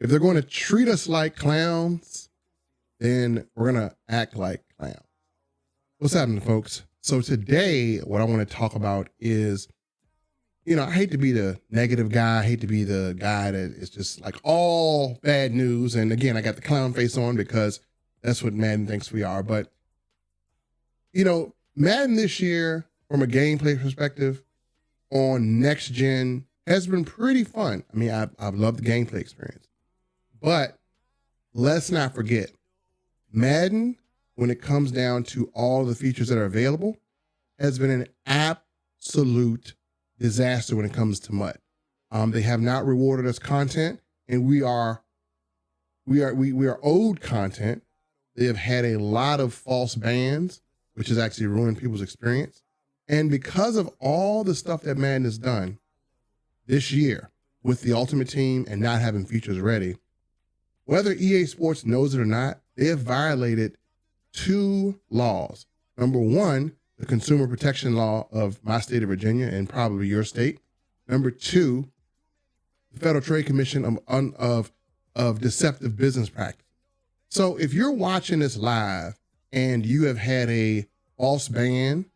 if they're going to treat us like clowns, then we're going to act like clowns. What's happening, folks? So today, what I want to talk about is, I hate to be the negative guy. I hate to be the guy that is just like all bad news. And again, I got the clown face on because that's what Madden thinks we are. But, Madden this year, from a gameplay perspective, on next gen has been pretty fun. I mean, I've loved the gameplay experience. But let's not forget, Madden, when it comes down to all the features that are available, has been an absolute disaster when it comes to MUT. They have not rewarded us content, and we are owed content. They have had a lot of false bans, which has actually ruined people's experience. And because of all the stuff that Madden has done this year with the Ultimate Team and not having features ready, whether EA Sports knows it or not, they have violated 2 laws. Number 1, the Consumer Protection Law of my state of Virginia and probably your state. Number 2, the Federal Trade Commission of deceptive business practice. So if you're watching this live and you have had a false ban,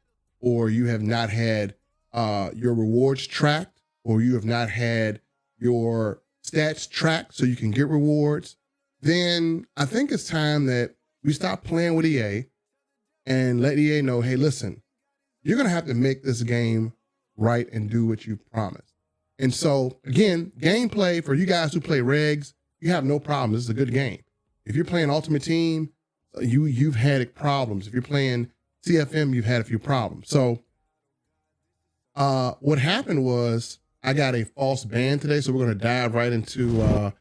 or you have not had your rewards tracked, or you have not had your stats tracked so you can get rewards, then I think it's time that we stop playing with EA and let EA know, hey, listen, you're going to have to make this game right and do what you promised. And so, again, gameplay for you guys who play regs, you have no problem. This is a good game. If you're playing Ultimate Team, you've had problems. If you're playing CFM, you've had a few problems. So what happened was I got a false ban today. So we're going to dive right into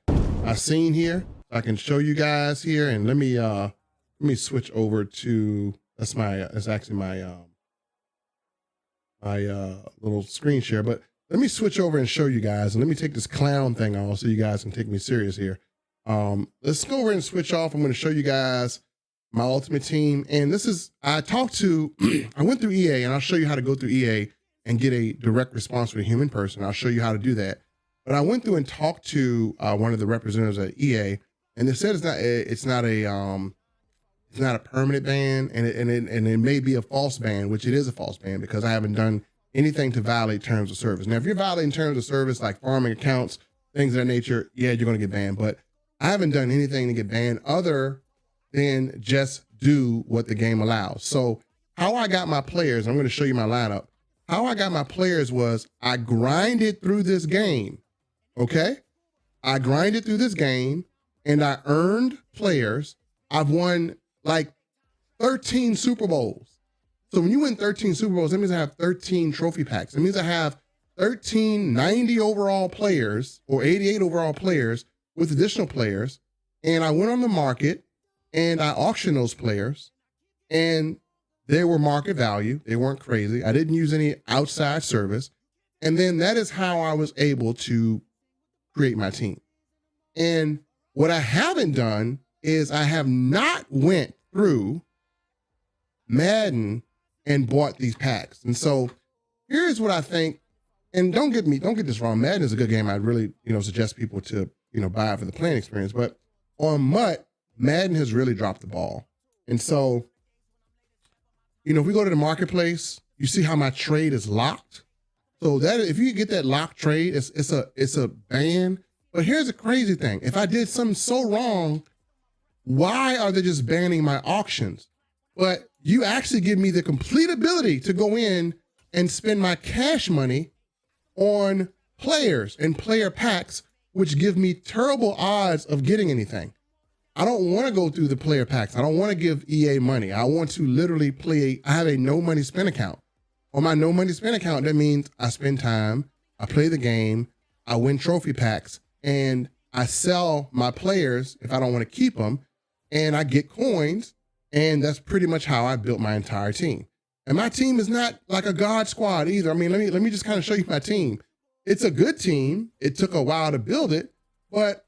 our scene here. I can show you guys here, and let me switch over to, that's actually my little screen share, but let me switch over and show you guys, and let me take this clown thing off so you guys can take me serious here. Let's go over and switch off. I'm going to show you guys my Ultimate Team. And this is, I went through EA, and I'll show you how to go through EA and get a direct response from a human person. I'll show you how to do that. But I went through and talked to one of the representatives at EA, and they said it's not a permanent ban, and it may be a false ban, which it is a false ban because I haven't done anything to violate terms of service. Now, if you're violating terms of service like farming accounts, things of that nature, yeah, you're going to get banned. But I haven't done anything to get banned other than just do what the game allows. So how I got my players, I'm going to show you my lineup. How I got my players was I grinded through this game, okay? I grinded through this game, and I earned players. I've won like 13 Super Bowls. So when you win 13 Super Bowls, that means I have 13 trophy packs. It means I have 13 90 overall players or 88 overall players with additional players. And I went on the market and I auctioned those players, and they were market value. They weren't crazy. I didn't use any outside service. And then that is how I was able to create my team. And what I haven't done is I have not went through Madden and bought these packs. And so here's what I think, and don't get this wrong. Madden is a good game. I'd really, suggest people to, buy it for the playing experience. But on MUT, Madden has really dropped the ball. And so, if we go to the marketplace, you see how my trade is locked. So that if you get that locked trade, it's a ban. But here's the crazy thing. If I did something so wrong, why are they just banning my auctions? But you actually give me the complete ability to go in and spend my cash money on players and player packs, which give me terrible odds of getting anything. I don't want to go through the player packs. I don't want to give EA money. I want to literally I have a no money spend account. On my no money spend account, that means I spend time, I play the game, I win trophy packs, and I sell my players if I don't want to keep them, and I get coins, and that's pretty much how I built my entire team. And my team is not like a God squad either. I mean, let me just kind of show you my team. It's a good team. It took a while to build it, but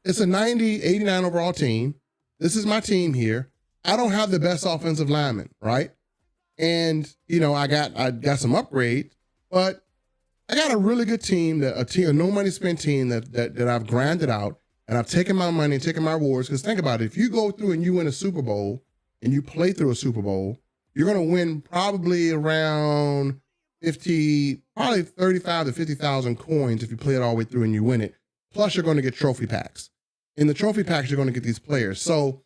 it's a 90, 89 overall team. This is my team here. I don't have the best offensive lineman, right? And, I got some upgrades, but I got a really good team, a no money spent team that I've grinded out, and I've taken my money and taken my rewards. Because think about it, if you go through and you win a Super Bowl and you play through a Super Bowl, you're going to win probably around 35 to 50,000 coins if you play it all the way through and you win it. Plus, you're going to get trophy packs. In the trophy packs, you're going to get these players. So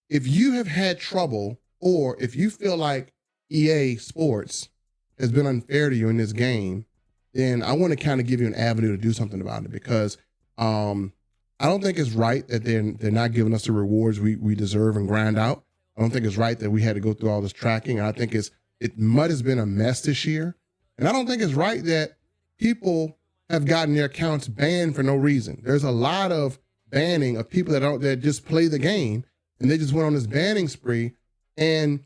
if you have had trouble, or if you feel like EA Sports has been unfair to you in this game, then I want to kind of give you an avenue to do something about it, because I don't think it's right that they're not giving us the rewards we deserve and grind out. I don't think it's right that we had to go through all this tracking. I think MUD has been a mess this year. And I don't think it's right that people have gotten their accounts banned for no reason. There's a lot of banning of people that just play the game, and they just went on this banning spree. And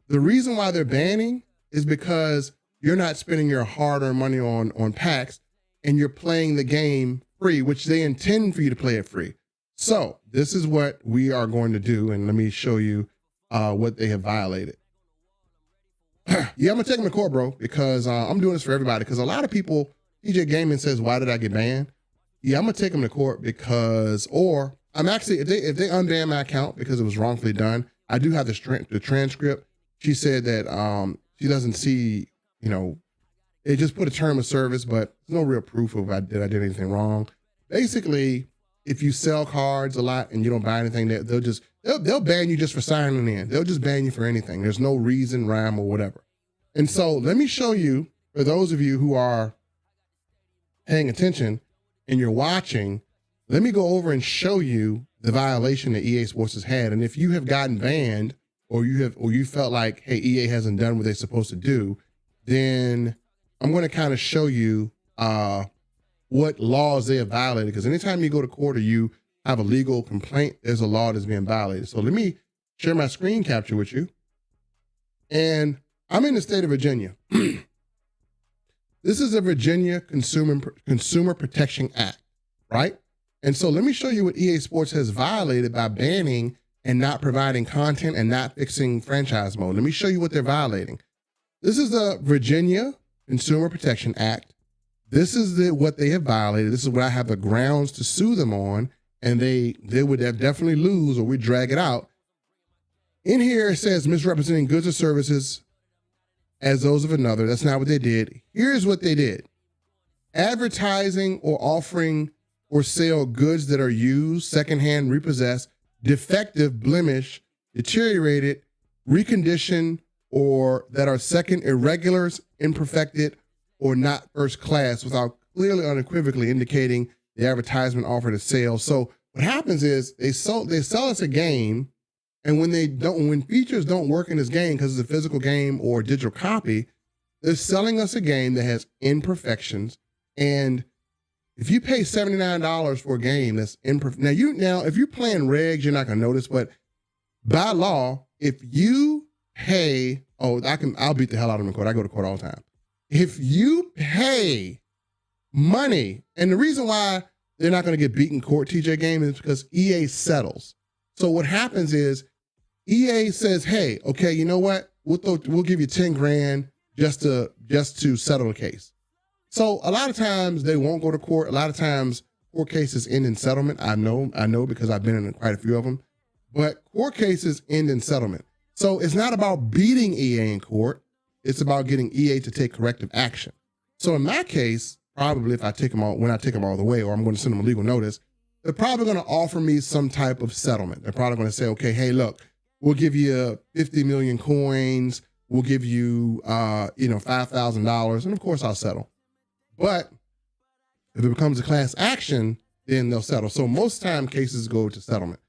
the reason why they're banning is because you're not spending your hard-earned money on packs, and you're playing the game free, which they intend for you to play it free. So this is what we are going to do, and let me show you what they have violated. Yeah, I'm gonna take them to court, bro, because I'm doing this for everybody. Because a lot of people, TJ Gaming says, "Why did I get banned?" Yeah, I'm gonna take them to court because, or I'm actually, if they unban my account because it was wrongfully done, I do have the transcript. She said that she doesn't see, it just put a term of service, but there's no real proof of I did anything wrong. Basically, if you sell cards a lot and you don't buy anything, they'll ban you just for signing in. They'll just ban you for anything. There's no reason, rhyme, or whatever. And so let me show you, for those of you who are paying attention and you're watching, let me go over and show you the violation that EA Sports has had. And if you have gotten banned, or you felt like, hey, EA hasn't done what they're supposed to do, then I'm going to kind of show you what laws they have violated. Because anytime you go to court or you have a legal complaint, there's a law that's being violated. So let me share my screen capture with you. And I'm in the state of Virginia. This is the Virginia Consumer Protection Act, right? And so let me show you what EA Sports has violated by banning and not providing content and not fixing franchise mode. Let me show you what they're violating. This is the Virginia Consumer Protection Act. This is what they have violated. This is what I have the grounds to sue them on, and they would definitely lose, or we drag it out. In here, it says misrepresenting goods or services as those of another. That's not what they did. Here's what they did. Advertising or offering or sale goods that are used, secondhand, repossessed, defective, blemished, deteriorated, reconditioned, or that are second, irregulars, imperfected, or not first class, without clearly unequivocally indicating the advertisement offered a sale. So what happens is they sell us a game, and when features don't work in this game because it's a physical game or a digital copy, they're selling us a game that has imperfections. And if you pay $79 for a game that's imperfect, now if you're playing regs, you're not gonna notice, but by law, if you pay, I'll beat the hell out of them in court. I go to court all the time. If you pay money, and the reason why they're not gonna get beat in court, TJ Gaming, is because EA settles. So what happens is EA says, hey, okay, you know what? We'll give you 10 grand just to settle the case. So a lot of times they won't go to court. A lot of times court cases end in settlement. I know because I've been in quite a few of them. But court cases end in settlement. So it's not about beating EA in court. It's about getting EA to take corrective action. So in my case, probably when I take them all the way, or I'm going to send them a legal notice, they're probably going to offer me some type of settlement. They're probably going to say, okay, hey, look, we'll give you 50 million coins. We'll give you, $5,000. And of course I'll settle. But if it becomes a class action, then they'll settle. So most time cases go to settlement.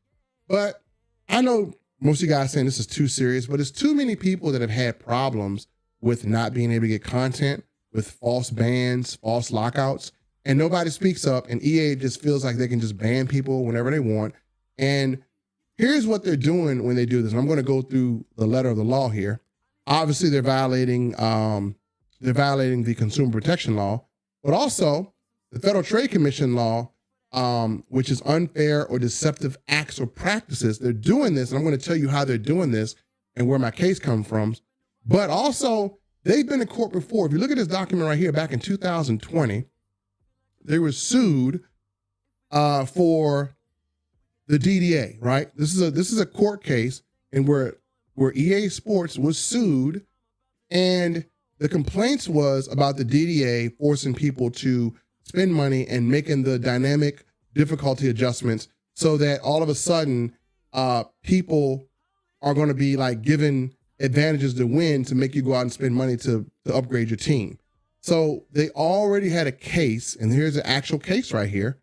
But I know most of you guys saying this is too serious, but it's too many people that have had problems with not being able to get content, with false bans, false lockouts, and nobody speaks up, and EA just feels like they can just ban people whenever they want. And here's what they're doing when they do this. And I'm going to go through the letter of the law here. Obviously, they're violating the consumer protection law, but also the Federal Trade Commission law, which is unfair or deceptive acts or practices. They're doing this, and I'm going to tell you how they're doing this and where my case comes from. But also, They've been in court before. If you look at this document right here, back in 2020, they were sued for the DDA, right? This is a court case and where EA Sports was sued, and the complaints was about the DDA forcing people to spend money and making the dynamic difficulty adjustments so that all of a sudden people are going to be like given advantages to win to make you go out and spend money to upgrade your team. So they already had a case, and here's an actual case right here.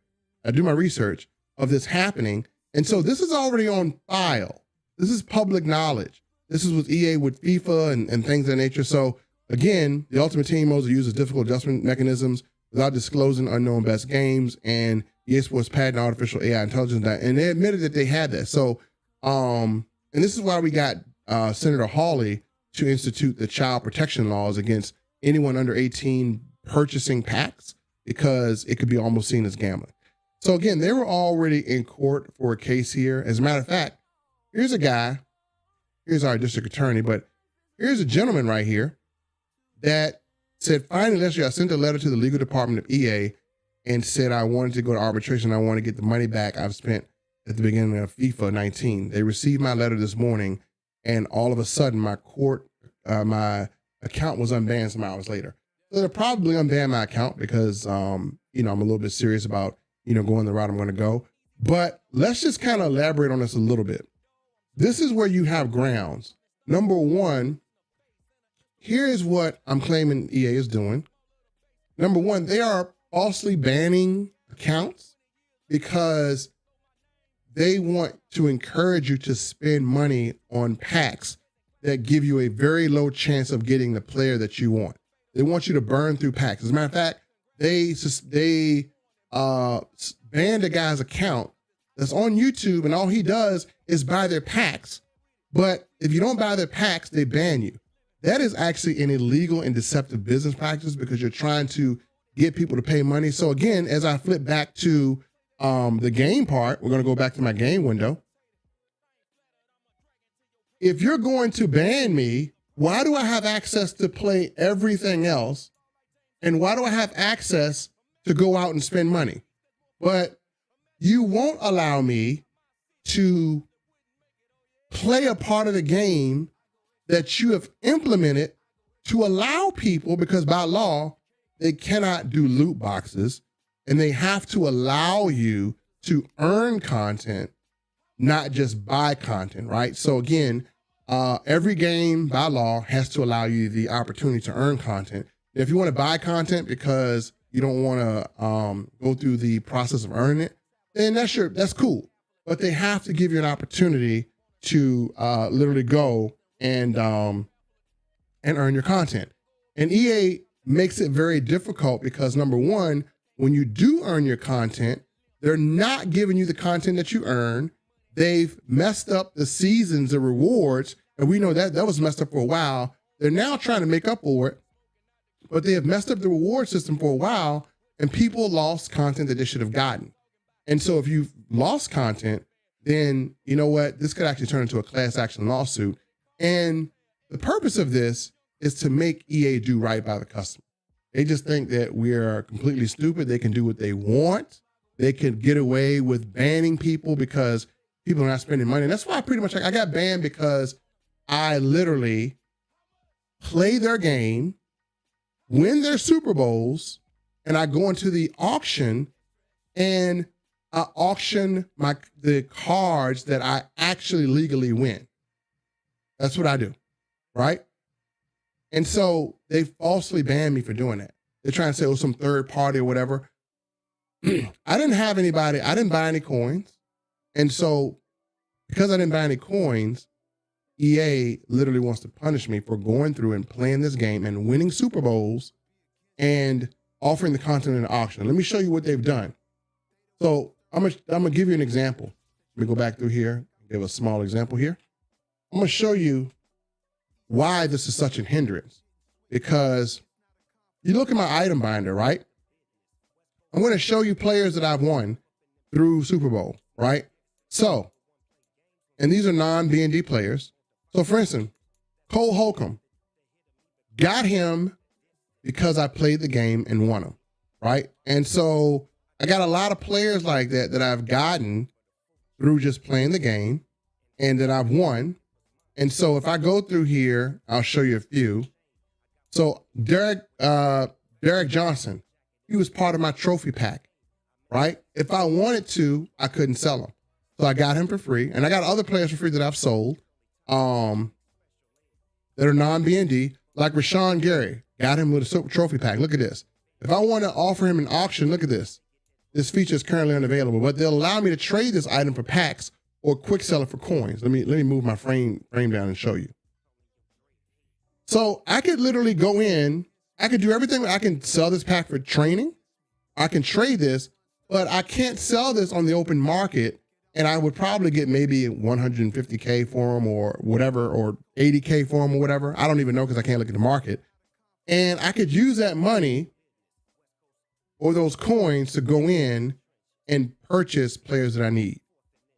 I do my research of this happening. And so this is already on file. This is public knowledge. This is with EA, with FIFA and things of that nature. So again, the Ultimate Team modes uses difficult adjustment mechanisms without disclosing unknown best games, and EA Sports patent artificial AI intelligence. And they admitted that they had that. So, and this is why we got Senator Hawley to institute the child protection laws against anyone under 18 purchasing packs, because it could be almost seen as gambling. So again, they were already in court for a case here. As a matter of fact, here's a guy, here's our district attorney, but here's a gentleman right here that said, finally, last year, I sent a letter to the legal department of EA and said I wanted to go to arbitration. I want to get the money back I've spent at the beginning of FIFA 19. They received my letter this morning, and all of a sudden, my account was unbanned some hours later. So they'll probably unban my account because, I'm a little bit serious about, going the route I'm going to go. But let's just kind of elaborate on this a little bit. This is where you have grounds. Number one, here is what I'm claiming EA is doing. Number one, they are falsely banning accounts because they want to encourage you to spend money on packs that give you a very low chance of getting the player that you want. They want you to burn through packs. As a matter of fact, they banned a guy's account that's on YouTube, and all he does is buy their packs. But if you don't buy their packs, they ban you. That is actually an illegal and deceptive business practice because you're trying to get people to pay money. So again, as I flip back to the game part, we're going to go back to my game window. If you're going to ban me, why do I have access to play everything else? And why do I have access to go out and spend money? But you won't allow me to play a part of the game that you have implemented to allow people, because by law, they cannot do loot boxes, and they have to allow you to earn content, not just buy content, right? So again, every game by law has to allow you the opportunity to earn content. If you want to buy content because you don't want to go through the process of earning it, then that's cool. But they have to give you an opportunity to literally go and earn your content. And EA makes it very difficult because, number one, when you do earn your content, they're not giving you the content that you earn. They've messed up the seasons of rewards, and we know that was messed up for a while. They're now trying to make up for it, but they have messed up the reward system for a while, and people lost content that they should have gotten. And so if you've lost content, then you know what? This could actually turn into a class action lawsuit. And the purpose of this is to make EA do right by the customer. They just think that we are completely stupid. They can do what they want. They can get away with banning people because people are not spending money. And that's why I got banned, because I literally play their game, win their Super Bowls, and I go into the auction and I auction the cards that I actually legally win. That's what I do, right? And so they falsely banned me for doing that. They're trying to say it was some third party or whatever. I didn't buy any coins. And so because I didn't buy any coins, EA literally wants to punish me for going through and playing this game and winning Super Bowls and offering the content in the auction. Let me show you what they've done. So I'm gonna give you an example. Let me go back through here, give a small example here. I'm gonna show you why this is such a hindrance. Because you look at my item binder, right? I'm gonna show you players that I've won through Super Bowl, right? So, and these are non-B&D players. So for instance, Cole Holcomb, got him because I played the game and won him, right? And so I got a lot of players like that I've gotten through just playing the game and that I've won. And so if I go through here, I'll show you a few. So Derek Johnson, he was part of my trophy pack, right? If I wanted to, I couldn't sell him. So I got him for free. And I got other players for free that I've sold that are non-BND, like Rashawn Gary. Got him with a super trophy pack. Look at this. If I want to offer him an auction, look at this. This feature is currently unavailable, but they'll allow me to trade this item for packs or quick sell it for coins. Let me move my frame down and show you. So I could literally go in, I could do everything. I can sell this pack for training. I can trade this, but I can't sell this on the open market. And I would probably get maybe 150K for them or whatever, or 80K for them or whatever. I don't even know because I can't look at the market. And I could use that money or those coins to go in and purchase players that I need.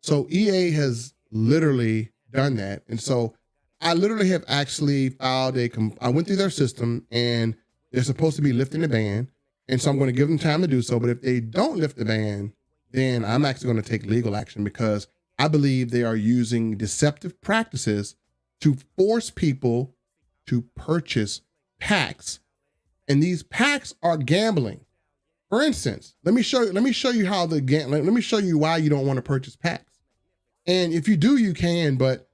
So EA has literally done that. And so I literally have actually filed I went through their system and they're supposed to be lifting the ban. And so I'm going to give them time to do so. But if they don't lift the ban, then I'm actually going to take legal action because I believe they are using deceptive practices to force people to purchase packs. And these packs are gambling. For instance, let me show you how let me show you why you don't want to purchase packs. And if you do, you can, but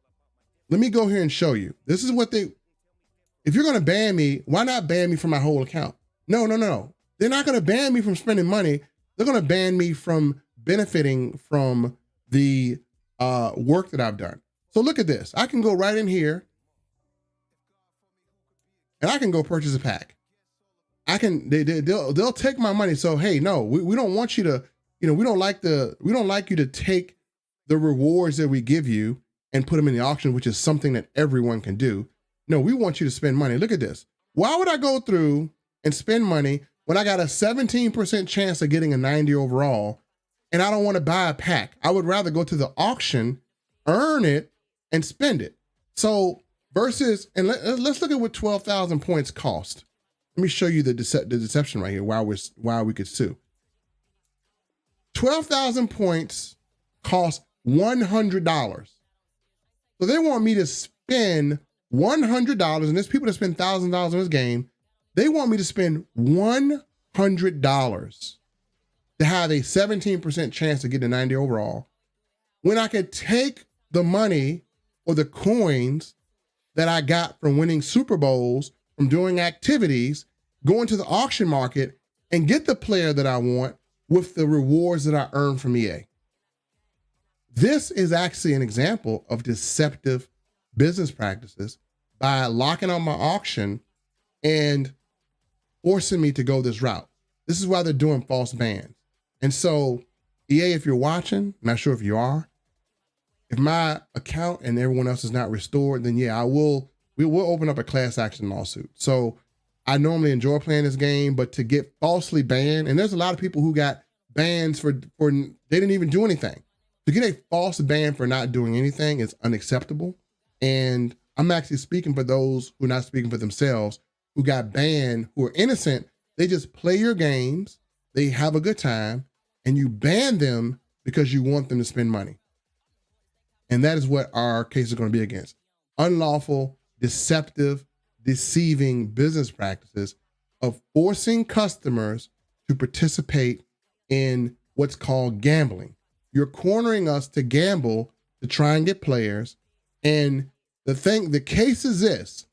let me go here and show you. This is what if you're going to ban me, why not ban me from my whole account? No. They're not going to ban me from spending money. They're going to ban me from benefiting from the work that I've done. So look at this. I can go right in here and I can go purchase a pack. They'll take my money. So, hey, no, we don't want you to, we don't like you to take the rewards that we give you and put them in the auction, which is something that everyone can do. No, we want you to spend money. Look at this. Why would I go through and spend money when I got a 17% chance of getting a 90 overall and I don't want to buy a pack? I would rather go to the auction, earn it, and spend it. So versus, and let's look at what 12,000 points cost. Let me show you the deception right here, why we could sue. 12,000 points cost $100. So they want me to spend $100, and there's people that spend $1,000 on this game. They want me to spend $100 to have a 17% chance to get a 90 overall, when I could take the money or the coins that I got from winning Super Bowls, from doing activities, going to the auction market and get the player that I want with the rewards that I earn from EA. This is actually an example of deceptive business practices by locking on my auction and forcing me to go this route. This is why they're doing false bans. And so EA, if you're watching, not sure if you are, if my account and everyone else is not restored, then yeah, we will open up a class action lawsuit. So I normally enjoy playing this game, but to get falsely banned, and there's a lot of people who got bans for they didn't even do anything. To get a false ban for not doing anything is unacceptable. And I'm actually speaking for those who are not speaking for themselves, who got banned, who are innocent. They just play your games, they have a good time, and you ban them because you want them to spend money. And that is what our case is going to be against. Unlawful, deceptive, deceiving business practices of forcing customers to participate in what's called gambling. You're cornering us to gamble to try and get players. And the case is this: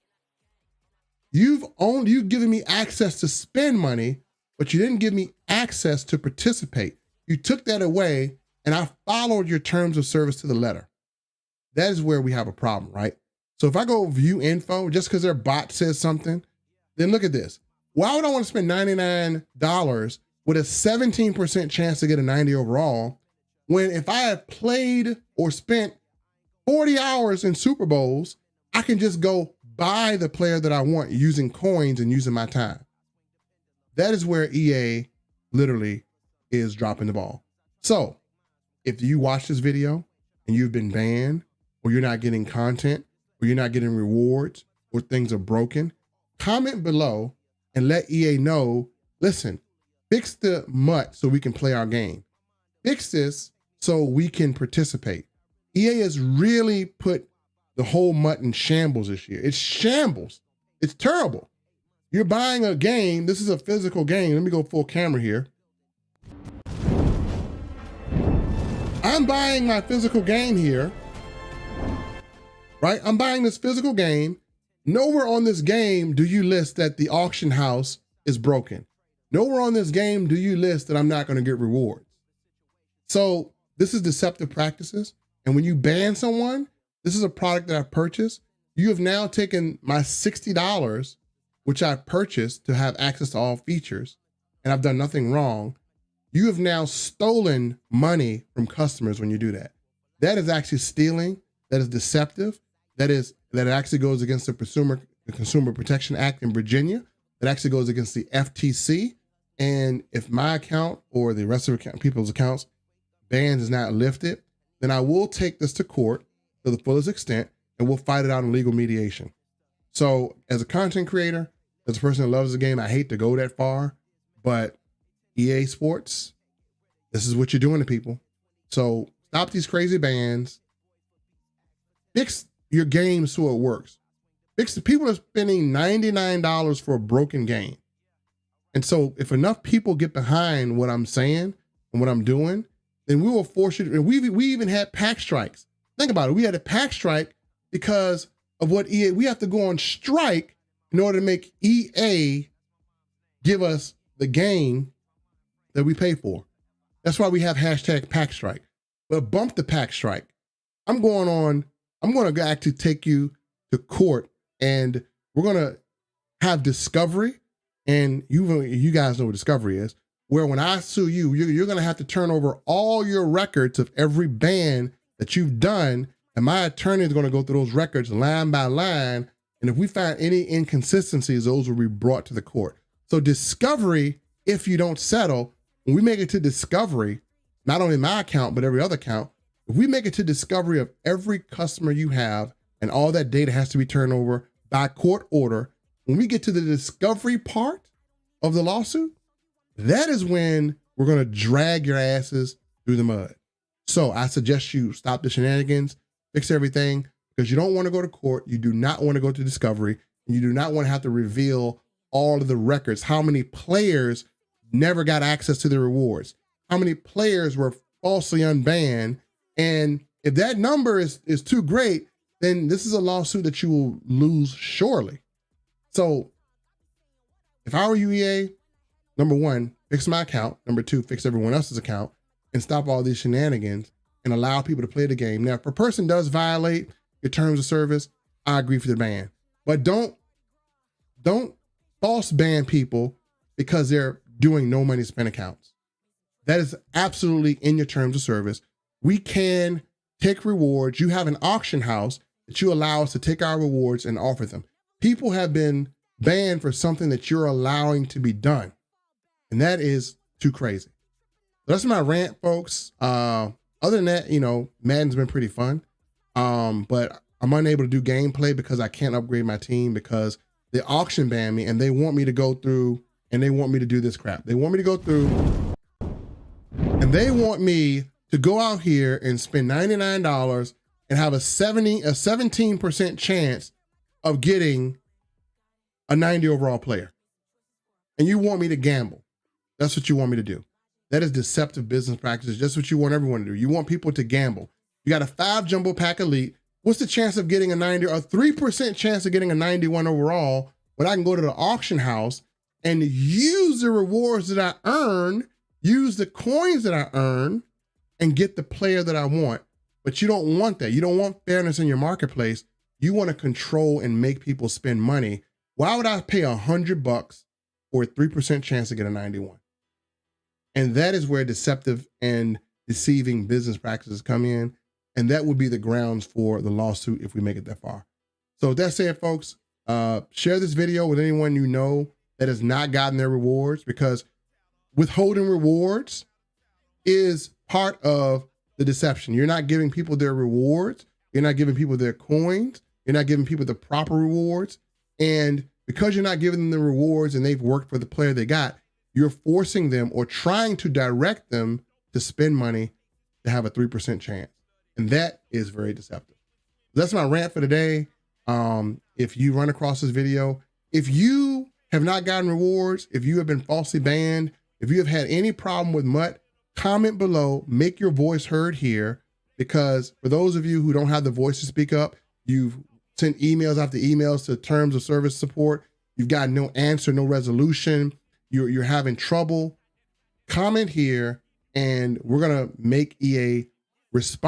you've given me access to spend money, but you didn't give me access to participate. You took that away, and I followed your terms of service to the letter. That is where we have a problem, right? So if I go view info, just because their bot says something, then look at this. Why would I want to spend $99 with a 17% chance to get a 90 overall, when if I have played or spent 40 hours in Super Bowls, I can just go buy the player that I want using coins and using my time? That is where EA literally is dropping the ball. So if you watch this video and you've been banned, or you're not getting content, or you're not getting rewards, or things are broken, comment below and let EA know, listen, fix the MUT so we can play our game. Fix this so we can participate. EA has really put the whole MUT in shambles this year. It's shambles. It's terrible. You're buying a game. This is a physical game. Let me go full camera here. I'm buying my physical game here, right? I'm buying this physical game. Nowhere on this game do you list that the auction house is broken. Nowhere on this game do you list that I'm not going to get rewards. So this is deceptive practices. And when you ban someone, this is a product that I purchased. You have now taken my $60, which I purchased to have access to all features, and I've done nothing wrong. You have now stolen money from customers when you do that. That is actually stealing. That is deceptive. That actually goes against the Consumer Protection Act in Virginia. That actually goes against the FTC. And if my account or the rest of people's accounts bans is not lifted, then I will take this to court to the fullest extent, and we'll fight it out in legal mediation. So as a content creator, as a person that loves the game, I hate to go that far, but EA Sports, this is what you're doing to people. So stop these crazy bans. Fix your game so it works. Fix the people are spending $99 for a broken game. And so if enough people get behind what I'm saying and what I'm doing, then we will force you to, and we even had pack strikes. Think about it. We had a pack strike because of what EA, we have to go on strike in order to make EA give us the game that we pay for. That's why we have hashtag pack strike. But bump the pack strike. I'm going to actually take you to court, and we're going to have discovery. And you guys know what discovery is, where when I sue you, you're going to have to turn over all your records of every ban that you've done. And my attorney is going to go through those records line by line. And if we find any inconsistencies, those will be brought to the court. So discovery, if you don't settle, when we make it to discovery, not only my account, but every other account, if we make it to discovery of every customer you have, and all that data has to be turned over by court order, when we get to the discovery part of the lawsuit, that is when we're going to drag your asses through the mud. So I suggest you stop the shenanigans, fix everything, because you don't want to go to court. You do not want to go to discovery, and you do not want to have to reveal all of the records, how many players never got access to the rewards, how many players were falsely unbanned. And if that number is too great, then this is a lawsuit that you will lose surely. So if I were you, EA, number one, fix my account. Number two, fix everyone else's account and stop all these shenanigans and allow people to play the game. Now, if a person does violate your terms of service, I agree for the ban. But don't false ban people because they're doing no money spent accounts. That is absolutely in your terms of service. We can take rewards. You have an auction house that you allow us to take our rewards and offer them. People have been banned for something that you're allowing to be done. And that is too crazy. That's my rant, folks. Other than that, Madden's been pretty fun. But I'm unable to do gameplay because I can't upgrade my team because the auction banned me, and they want me to go through and they want me to do this crap. They want me to go through and they want me to go out here and spend $99 and have a 17% chance of getting a 90 overall player. And you want me to gamble. That's what you want me to do. That is deceptive business practices. That's what you want everyone to do. You want people to gamble. You got a 5 jumbo pack elite. What's the chance of getting a 90 or 3% chance of getting a 91 overall when I can go to the auction house and use the rewards that I earn, use the coins that I earn, and get the player that I want? But you don't want that. You don't want fairness in your marketplace. You want to control and make people spend money. Why would I pay $100 for a 3% chance to get a 91? And that is where deceptive and deceiving business practices come in. And that would be the grounds for the lawsuit if we make it that far. So with that said, folks, share this video with anyone you know that has not gotten their rewards, because withholding rewards is part of the deception. You're not giving people their rewards. You're not giving people their coins. You're not giving people the proper rewards. And because you're not giving them the rewards and they've worked for the player they got, you're forcing them or trying to direct them to spend money to have a 3% chance. And that is very deceptive. That's my rant for today. If you run across this video, if you have not gotten rewards, if you have been falsely banned, if you have had any problem with MUT, comment below, make your voice heard here, because for those of you who don't have the voice to speak up, you've sent emails after emails to terms of service support, you've got no answer, no resolution, you're having trouble, comment here and we're gonna make EA respond.